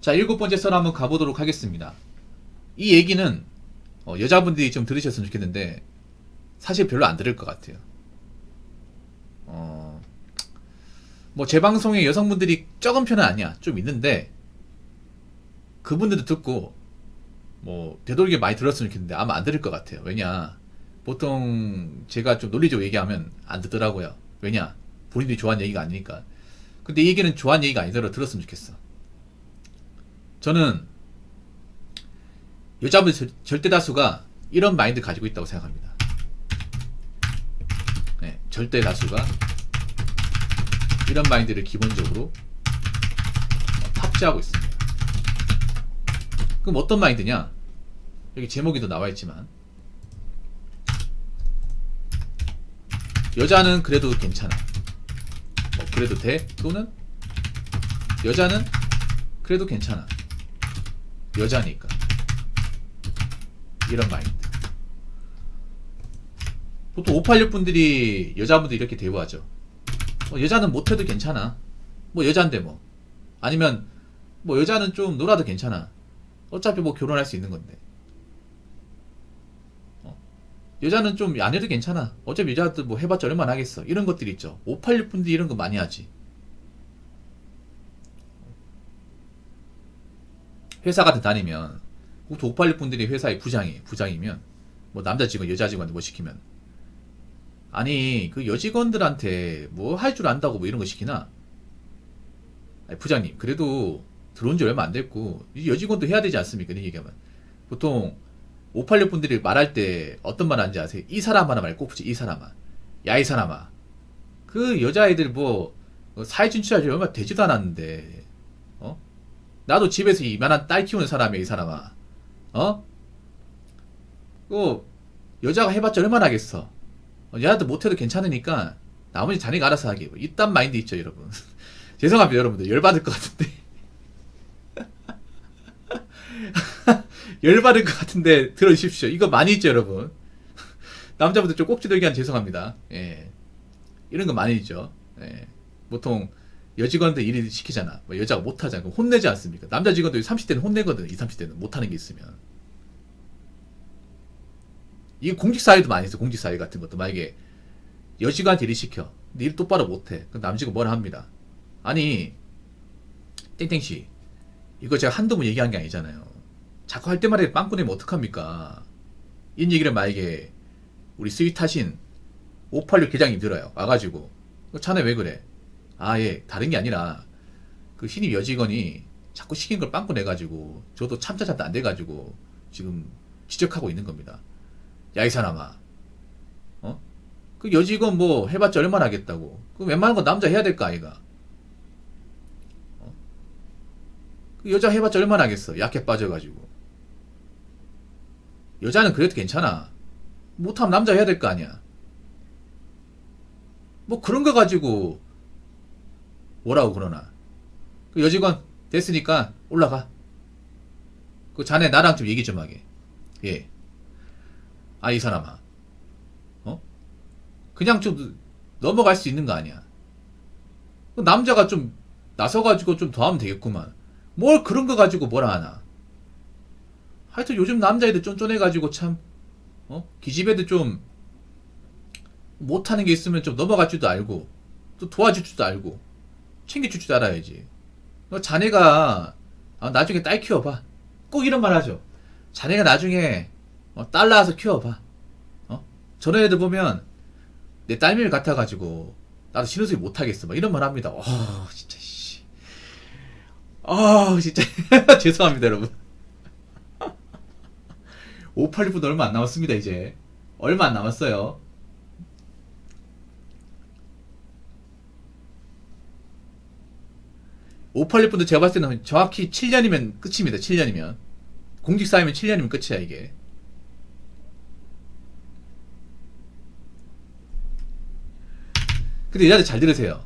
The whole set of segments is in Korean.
자, 7번째 썰 한번 가보도록 하겠습니다. 이 얘기는 여자분들이 좀 들으셨으면 좋겠는데 사실 별로 안 들을 것 같아요. 뭐 제 방송에 여성분들이 적은 편은 아니야. 좀 있는데 그분들도 듣고 뭐 되도록이 많이 들었으면 좋겠는데 아마 안 들을 것 같아요. 왜냐, 보통 제가 좀 논리적으로 얘기하면 안 듣더라고요. 왜냐, 본인들이 좋아하는 얘기가 아니니까. 근데 이 얘기는 좋아하는 얘기가 아니더라도 들었으면 좋겠어. 저는 여자분들 절대 다수가 이런 마인드 가지고 있다고 생각합니다. 네, 절대 다수가 이런 마인드를 기본적으로 탑재하고 있습니다. 그럼 어떤 마인드냐? 여기 제목에도 나와있지만, 여자는 그래도 괜찮아, 뭐 그래도 돼, 또는 여자는 그래도 괜찮아, 여자니까. 이런 마인드. 보통 586 분들이 여자분들 이렇게 대우하죠. 여자는 못해도 괜찮아, 뭐 여잔데 뭐. 아니면 뭐 여자는 좀 놀아도 괜찮아, 어차피 뭐 결혼할 수 있는 건데. 여자는 좀 안 해도 괜찮아, 어차피 여자들 뭐 해봤자 얼마나 하겠어. 이런 것들이 있죠. 586 분들이 이런 거 많이 하지. 회사 같은 다니면 586 분들이 회사의 부장이면 뭐 남자 직원 여자 직원한테 뭐 시키면, 아니 그 여직원들한테 뭐 할 줄 안다고 뭐 이런 거 시키나? 아니, 부장님 그래도 들어온 지 얼마 안 됐고 여직원도 해야 되지 않습니까? 이런 얘기하면 보통 586 분들이 말할 때 어떤 말 하는지 아세요? 이 사람 하나 말 꼭 붙여. 이 사람아, 야 이 사람아, 그 여자애들 뭐 사회 진출하지 얼마 되지도 않았는데, 나도 집에서 이만한 딸 키우는 사람이야 이 사람아. 그 여자가 해봤자 얼마나 하겠어. 여자도 못해도 괜찮으니까 나머지 자네가 알아서 하기. 뭐 이딴 마인드 있죠 여러분. 죄송합니다 여러분들, 열받을 것 같은데. 열받을 것 같은데 들어주십시오. 이거 많이 있죠 여러분. 남자분들 좀 꼭지도 얘기한 죄송합니다. 예. 이런 거 많이 있죠. 예. 보통 여직원들 일 시키잖아, 뭐 여자가 못하잖아, 그럼 혼내지 않습니까? 남자 직원도 30대는 혼내거든. 20, 30대는 못하는 게 있으면. 이게 공직사회도 많이 있어. 공직사회 같은 것도 만약에 여직원한테 일 시켜, 근데 일 똑바로 못해, 그럼 남직원 뭐라 합니다. 아니 땡땡씨, 이거 제가 한두 번 얘기한 게 아니잖아요. 자꾸 할 때마다 빵꾸 내면 어떡합니까? 이런 얘기를 만약에 우리 스윗하신 586 계장님 들어요. 와가지고 자네 왜 그래? 아, 예, 다른 게 아니라 그 신입 여직원이 자꾸 시킨 걸 빵꾸 내가지고 저도 참다 안 돼가지고 지금 지적하고 있는 겁니다. 야 이 사람아, 그 여직원 뭐 해봤자 얼마나 하겠다고. 그 웬만한 건 남자 해야 될 거 아이가. 그 여자 해봤자 얼마나 하겠어, 약해 빠져가지고. 여자는 그래도 괜찮아, 못하면 남자 해야 될 거 아니야. 뭐 그런 거 가지고 뭐라고 그러나. 그 여직원 됐으니까 올라가. 그 자네 나랑 좀 얘기 좀 하게. 예. 아, 이 사람아, 그냥 좀 넘어갈 수 있는 거 아니야. 그 남자가 좀 나서가지고 좀 더 하면 되겠구만. 뭘 그런 거 가지고 뭐라 하나. 하여튼 요즘 남자애들 쫀쫀해가지고 참, 기집애들 좀 못하는 게 있으면 좀 넘어갈 줄도 알고, 또 도와줄 줄도 알고, 챙겨줄 줄도 알아야지. 자네가 나중에 딸 키워봐. 꼭 이런 말 하죠. 자네가 나중에 딸 낳아서 키워봐. 저런 애들 보면 내 딸미를 같아가지고 나도 신혼소리 못하겠어, 막 이런 말 합니다. 진짜 씨. 진짜 죄송합니다 여러분. 586분 얼마 안 남았습니다. 이제 얼마 안 남았어요. 586분도 제가 봤을 때는 정확히 7년이면 끝입니다. 7년이면 공직사회면 7년이면 끝이야 이게. 근데 여자들 잘 들으세요.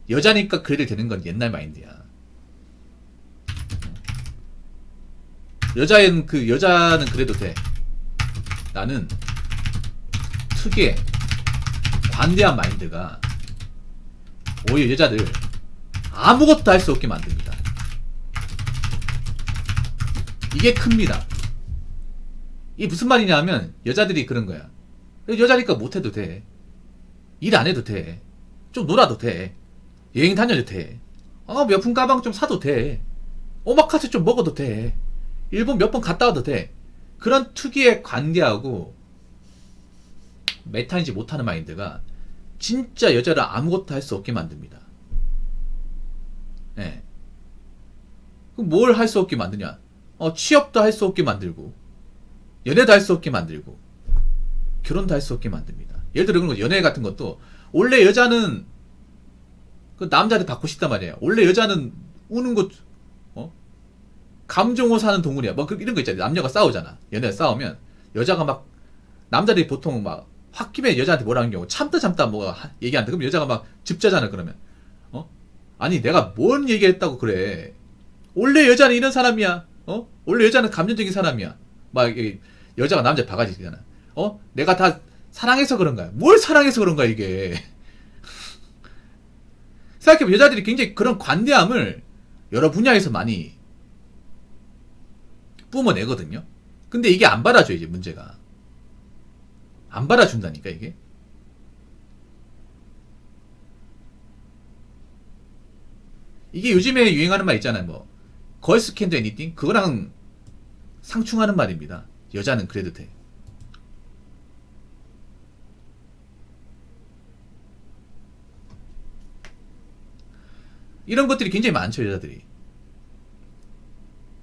여자니까 그래도 되는 건 옛날 마인드야. 여자는 그래도 돼. 나는 특유의 관대한 마인드가 오히려 여자들 아무것도 할 수 없게 만듭니다. 이게 큽니다. 이게 무슨 말이냐 하면 여자들이 그런 거야. 여자니까 못해도 돼. 일 안 해도 돼. 좀 놀아도 돼. 여행 다녀도 돼. 명품 가방 좀 사도 돼. 오마카세 좀 먹어도 돼. 일본 몇 번 갔다 와도 돼. 그런 특유의 관대하고 메타인지 못하는 마인드가 진짜 여자를 아무것도 할 수 없게 만듭니다. 예. 그럼 뭘 할 수 없게 만드냐? 취업도 할 수 없게 만들고, 연애도 할 수 없게 만들고, 결혼도 할 수 없게 만듭니다. 예를 들어 그런 거, 연애 같은 것도, 원래 여자는, 그 남자를 받고 싶단 말이에요. 원래 여자는 우는 것, 감정호 사는 동물이야. 뭐, 이런 거 있잖아요. 남녀가 싸우잖아. 연애가 싸우면, 여자가 막, 남자들이 보통 막, 홧김에 여자한테 뭐라는 경우, 참다 뭐가 얘기한다. 그럼 여자가 막, 즙자잖아, 그러면. 아니, 내가 뭔 얘기했다고 그래. 원래 여자는 이런 사람이야. 원래 여자는 감정적인 사람이야. 막, 여자가 남자 바가지잖아. 내가 다 사랑해서 그런 거야. 뭘 사랑해서 그런 거야, 이게. 생각해보면 여자들이 굉장히 그런 관대함을 여러 분야에서 많이 뿜어내거든요. 근데 이게 안 받아줘, 이제 문제가. 안 받아준다니까, 이게. 이게 요즘에 유행하는 말 있잖아요. 뭐, 걸스 캔 도 애니띵? 그거랑 상충하는 말입니다. 여자는 그래도 돼. 이런 것들이 굉장히 많죠, 여자들이.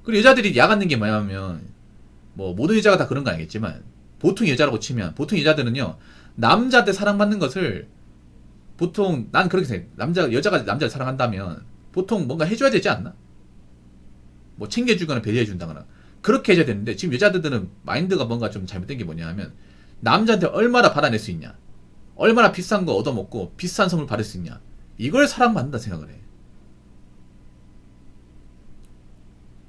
그리고 여자들이 야간는 게 뭐냐면, 뭐, 모든 여자가 다 그런 건 아니겠지만, 보통 여자라고 치면, 보통 여자들은요, 남자한테 사랑받는 것을, 보통, 난 그렇게 생각해. 여자가 남자를 사랑한다면, 보통 뭔가 해줘야 되지 않나? 뭐, 챙겨주거나 배려해준다거나. 그렇게 해줘야 되는데, 지금 여자들은 마인드가 뭔가 좀 잘못된 게 뭐냐 하면, 남자한테 얼마나 받아낼 수 있냐? 얼마나 비싼 거 얻어먹고, 비싼 선물 받을 수 있냐? 이걸 사랑받는다 생각을 해.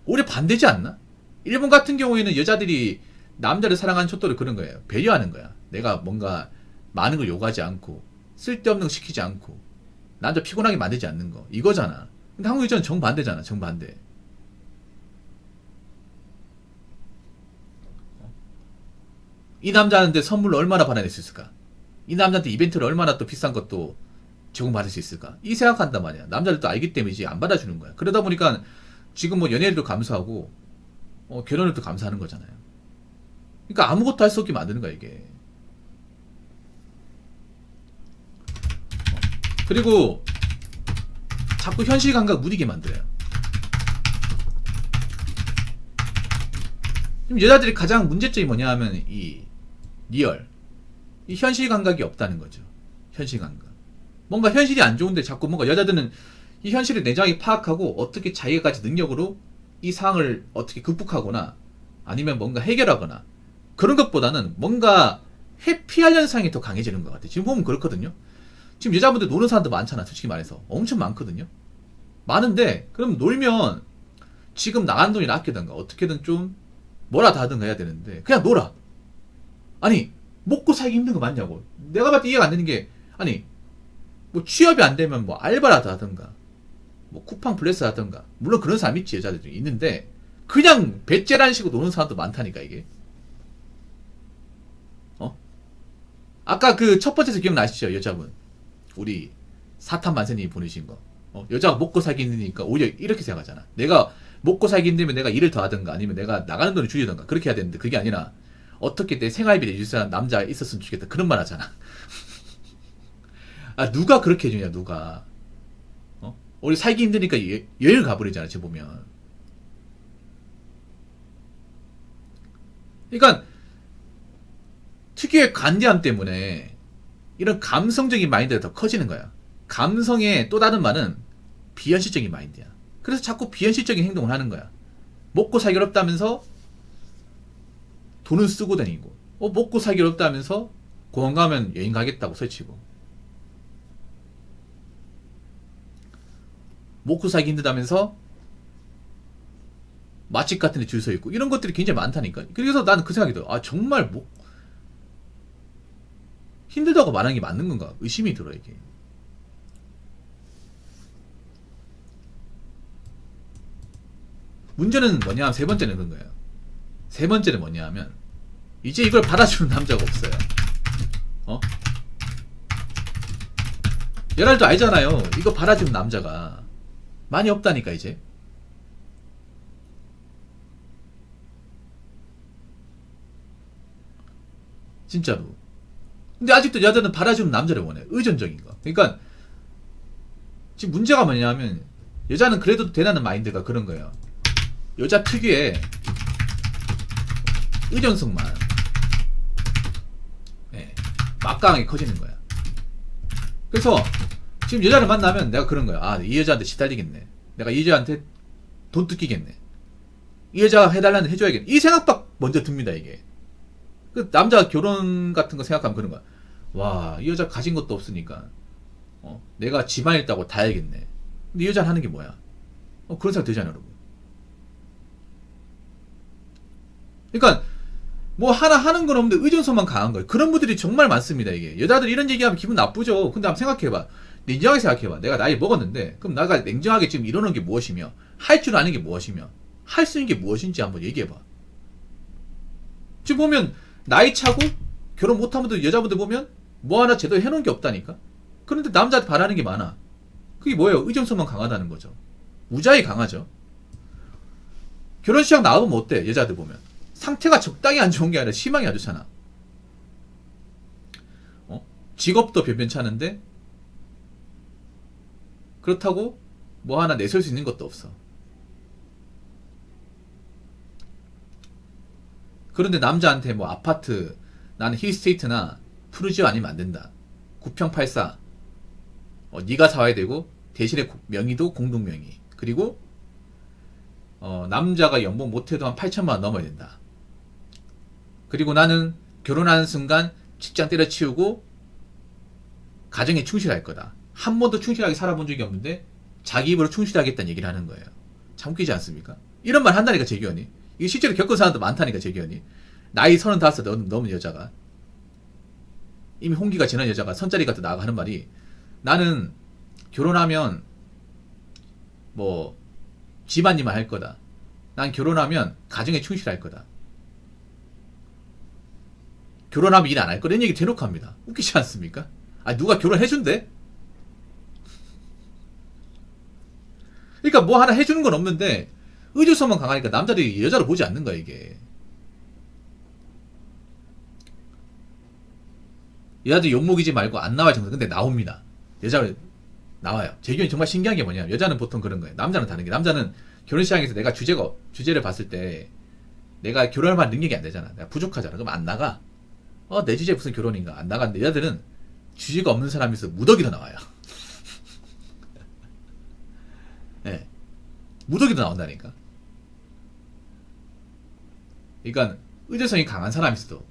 오히려 반대지 않나? 일본 같은 경우에는 여자들이 남자를 사랑하는 촛도를 그런 거예요. 배려하는 거야. 내가 뭔가 많은 걸 요구하지 않고 쓸데없는 거 시키지 않고 남자 피곤하게 만들지 않는 거 이거잖아. 근데 한국 여자는 정반대잖아. 정반대. 이 남자한테 선물로 얼마나 받아낼 수 있을까? 이 남자한테 이벤트를 얼마나 또 비싼 것도 제공받을 수 있을까? 이 생각한단 말이야. 남자들도 알기 때문이지 안 받아주는 거야. 그러다 보니까 지금 뭐 연애를 또 감수하고 결혼을 또 감수하는 거잖아요. 그러니까 아무것도 할 수 없게 만드는 거야 이게. 그리고 자꾸 현실 감각 무디게 만들어요. 지금 여자들이 가장 문제점이 뭐냐 하면 이 리얼 이 현실 감각이 없다는 거죠. 현실 감각. 뭔가 현실이 안 좋은데 자꾸 뭔가 여자들은 이 현실을 내장이 파악하고 어떻게 자기가지 능력으로 이 상황을 어떻게 극복하거나 아니면 뭔가 해결하거나 그런 것보다는 뭔가 회피할 현상이 더 강해지는 것 같아요. 지금 보면 그렇거든요. 지금 여자분들 노는 사람도 많잖아. 솔직히 말해서 엄청 많거든요. 많은데 그럼 놀면 지금 나간 돈이나 아끼든가 어떻게든 좀 뭐라도 하든가 해야 되는데 그냥 놀아. 아니 먹고 살기 힘든 거 맞냐고. 내가 봤을 때 이해가 안 되는 게 아니 뭐 취업이 안 되면 뭐 알바라도 하든가 뭐 쿠팡 플러스 하든가 물론 그런 사람 있지 여자들 있는데 그냥 배째라는 식으로 노는 사람도 많다니까 이게. 아까 그 첫 번째에서 기억나시죠 여자분 우리 사탄 만세님이 보내신 거. 여자가 먹고 살기 힘드니까 오히려 이렇게 생각하잖아. 내가 먹고 살기 힘들면 내가 일을 더 하든가 아니면 내가 나가는 돈을 줄이든가 그렇게 해야 되는데 그게 아니라 어떻게 내 생활비를 내줄 사람 남자가 있었으면 좋겠다 그런 말 하잖아. 아 누가 그렇게 해주냐 누가. 우리 살기 힘드니까 여행을 가버리잖아 지금 보면. 그러니까 특유의 관대함 때문에 이런 감성적인 마인드가 더 커지는 거야. 감성의 또 다른 말은 비현실적인 마인드야. 그래서 자꾸 비현실적인 행동을 하는 거야. 먹고 살기 어렵다면서 돈을 쓰고 다니고 먹고 살기 어렵다면서 공항 가면 여행 가겠다고 설치고 먹고 살기 힘들다면서 맛집 같은 데 줄 서 있고 이런 것들이 굉장히 많다니까. 그래서 나는 그 생각이 들어. 아 정말 뭐 힘들다고 말하는 게 맞는 건가 의심이 들어 이게. 문제는 뭐냐 세 번째는 그런 거예요. 세 번째는 뭐냐 하면 이제 이걸 받아주는 남자가 없어요. 어? 여러분도 알잖아요. 이거 받아주는 남자가 많이 없다니까 이제. 진짜로. 근데 아직도 여자는 받아주는 남자를 원해. 의존적인 거. 그러니까 지금 문제가 뭐냐면 여자는 그래도 되라는 마인드가 그런 거예요. 여자 특유의 의존성만 막강하게 커지는 거야. 그래서 지금 여자를 만나면 내가 그런 거야. 아, 이 여자한테 시달리겠네. 내가 이 여자한테 돈 뜯기겠네. 이 여자가 해달라는 해줘야겠네. 이 생각밖 먼저 듭니다, 이게. 그 남자 결혼 같은 거 생각하면 그런 거야. 와, 이 여자 가진 것도 없으니까 내가 집안 있다고 다 해야겠네. 근데 이 여자는 하는 게 뭐야? 그런 생각 들잖아요, 여러분. 그러니까 뭐 하나 하는 건 없는데 의존성만 강한 거예요. 그런 분들이 정말 많습니다, 이게. 여자들 이런 얘기하면 기분 나쁘죠. 근데 한번 생각해봐. 냉정하게 생각해봐. 내가 나이 먹었는데 그럼 내가 냉정하게 지금 이러는 게 무엇이며 할 줄 아는 게 무엇이며 할 수 있는 게 무엇인지 한번 얘기해봐. 지금 보면 나이 차고 결혼 못한 분들, 여자분들 보면 뭐 하나 제대로 해놓은 게 없다니까. 그런데 남자한테 바라는 게 많아. 그게 뭐예요? 의존성만 강하다는 거죠. 무지하게 강하죠. 결혼식 나오면 어때? 여자들 보면 상태가 적당히 안 좋은 게 아니라 심하게 안 좋잖아. 직업도 변변찮은데 그렇다고 뭐 하나 내세울 수 있는 것도 없어. 그런데 남자한테 뭐 아파트, 나는 힐스테이트나 푸르지오 아니면 안 된다. 9평84 네가 사와야 되고 대신에 명의도 공동명의. 그리고 남자가 연봉 못해도 한 8천만 원 넘어야 된다. 그리고 나는 결혼하는 순간 직장 때려치우고 가정에 충실할 거다. 한 번도 충실하게 살아본 적이 없는데 자기 입으로 충실하겠다는 얘기를 하는 거예요. 참 웃기지 않습니까? 이런 말 한다니까, 재규현이. 이게 실제로 겪은 사람도 많다니까, 재규현이. 나이 35 넘은 여자가, 이미 홍기가 지난 여자가 선자리 같은 나가 하는 말이, 나는 결혼하면 뭐 집안일만 할 거다. 난 결혼하면 가정에 충실할 거다. 결혼하면 일 안 할 거다. 이런 얘기 대놓고 합니다. 웃기지 않습니까? 아, 누가 결혼해준대? 그러니까 뭐 하나 해주는 건 없는데 의존성만 강하니까 남자들이 여자를 보지 않는 거야, 이게. 여자들 욕먹이지 말고 안 나와요, 정상. 근데 나옵니다. 여자가 나와요. 제 의견이 정말 신기한 게 뭐냐면 여자는 보통 그런 거예요. 남자는 다른 게, 남자는 결혼식장에서 내가 주제를 봤을 때 내가 결혼할 만한 능력이 안 되잖아. 내가 부족하잖아. 그럼 안 나가. 내 주제 무슨 결혼인가. 안 나가는데 여자들은 주제가 없는 사람이 있어 무더기로 나와요. 네. 무더기도 나온다니까. 그러니까 의존성이 강한 사람이 있어도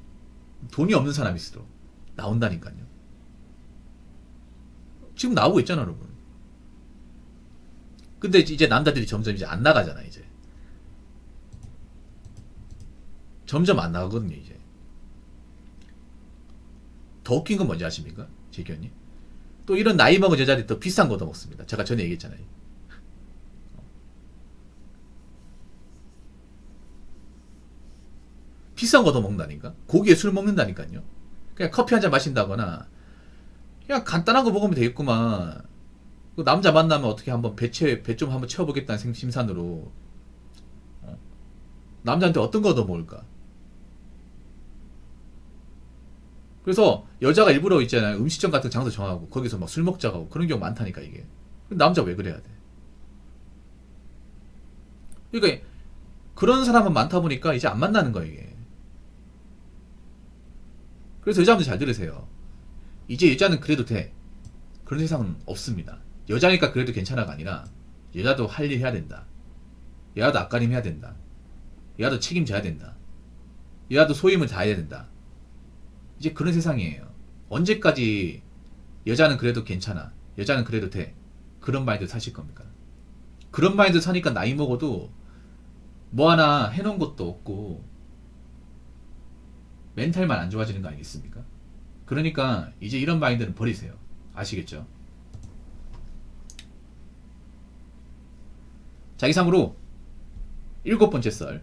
돈이 없는 사람이 있어도 나온다니까요. 지금 나오고 있잖아, 여러분. 근데 이제 남자들이 점점 이제 안 나가잖아, 이제. 점점 안 나가거든요, 이제. 더 웃긴 건 뭔지 아십니까? 재규현님? 또 이런 나이 먹은 여자들이 더 비싼 거 얻어먹습니다. 제가 전에 얘기했잖아요. 비싼 거 얻어먹는다니까? 고기에 술 먹는다니까요. 그냥 커피 한 잔 마신다거나 그냥 간단한 거 먹으면 되겠구만. 그 남자 만나면 어떻게 한번 배 좀 한번 채워보겠다는 심산으로 남자한테 어떤 거 얻어먹을까? 그래서 여자가 일부러 있잖아요. 음식점 같은 장소 정하고 거기서 막 술 먹자고 하고 그런 경우 많다니까, 이게. 남자 왜 그래야 돼? 그러니까 그런 사람은 많다 보니까 이제 안 만나는 거야, 이게. 그래서 여자분들 잘 들으세요. 이제 여자는 그래도 돼. 그런 세상은 없습니다. 여자니까 그래도 괜찮아가 아니라 여자도 할 일 해야 된다. 여자도 앞가림 해야 된다. 여자도 책임져야 된다. 여자도 소임을 다해야 된다. 이제 그런 세상이에요. 언제까지 여자는 그래도 괜찮아, 여자는 그래도 돼, 그런 마인드 사실 겁니까? 그런 마인드 사니까 나이 먹어도 뭐 하나 해놓은 것도 없고 멘탈만 안 좋아지는 거 아니겠습니까? 그러니까 이제 이런 마인드는 버리세요. 아시겠죠? 자, 이상으로 7번째 썰.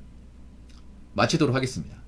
마치도록 하겠습니다.